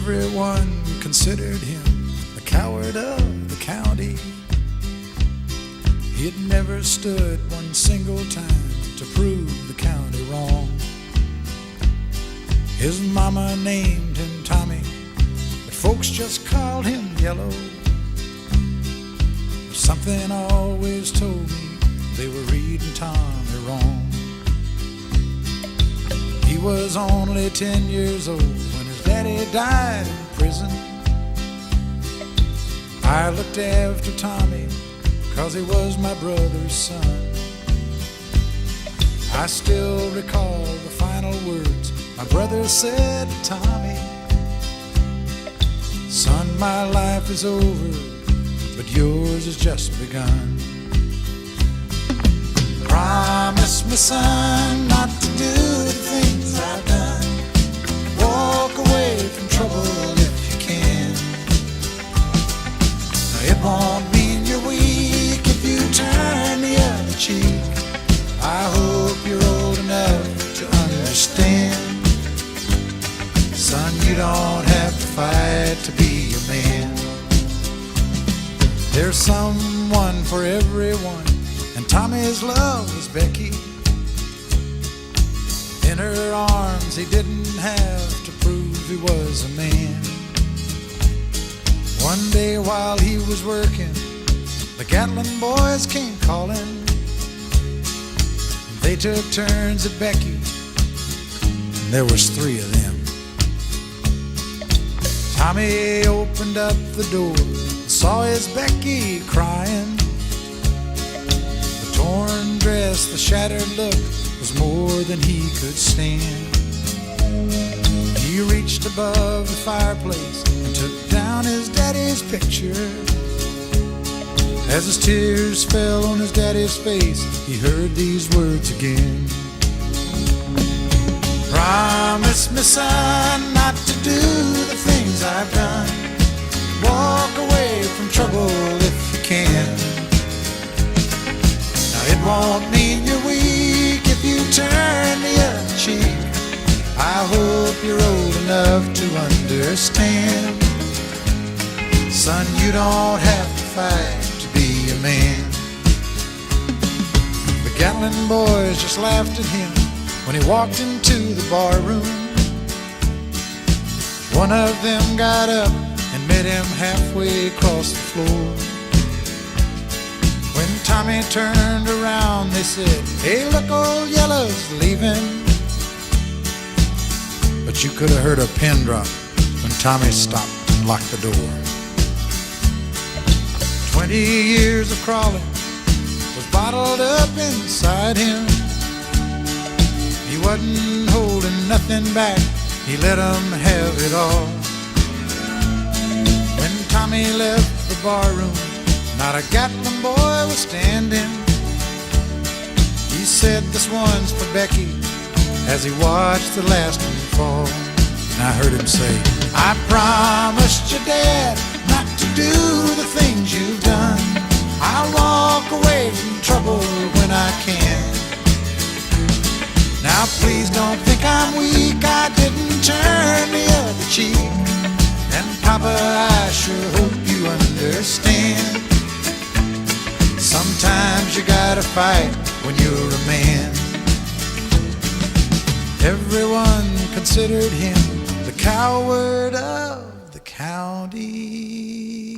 Everyone considered him the coward of the county. He'd never stood one single time to prove the county wrong. His mama named him Tommy, but folks just called him Yellow. Something always told me they were reading Tommy wrong. He was only 10 years old when his daddy died in prison. I looked after Tommy 'cause he was my brother's son. I still recall the final words my brother said to Tommy. Son, my life is over, but yours has just begun. Promise me, son, not to do the things I've done. Walk away from trouble if you can. It won't mean you're weak if you turn the other cheek. I hope you're old enough to understand. Son, you don't have to fight to be a man. There's someone for everyone, and Tommy's love was Becky. In her arms he didn't have to prove he was a man. One day while he was working, the Gatlin boys came calling. They took turns at Becky, and there was 3 of them. Tommy opened up the door, saw his Becky crying. The torn dress, the shattered look was more than he could stand. He reached above the fireplace and took down his daddy's picture. As his tears fell on his daddy's face, he heard these words again. Promise me, son, not to do the things I've done. Walk away from trouble if you can. Now it won't mean you're weak if you turn the other cheek. I hope you're old enough to understand. Son, you don't have to fight to be a man. The Gatlin boys just laughed at him when he walked into the bar room. One of them got up and met him halfway across the floor. When Tommy turned around, they said, "Hey, look, old Yellow's leaving." But you could have heard a pin drop when Tommy stopped and locked the door. 20 years of crawling was bottled up inside him. He wasn't holding nothing back, he let 'em have it all. When Tommy left the barroom, not a Gatlin boy was standing. He said, "This one's for Becky," as he watched the last one fall. And I heard him say, "I promised your dad not to do the things you've done. I'll walk away from trouble when I can. Now please don't think I'm weak, I didn't turn the other cheek. And Papa, I sure hope you understand. Sometimes you gotta fight when you're a man." Everyone considered him the coward of the county.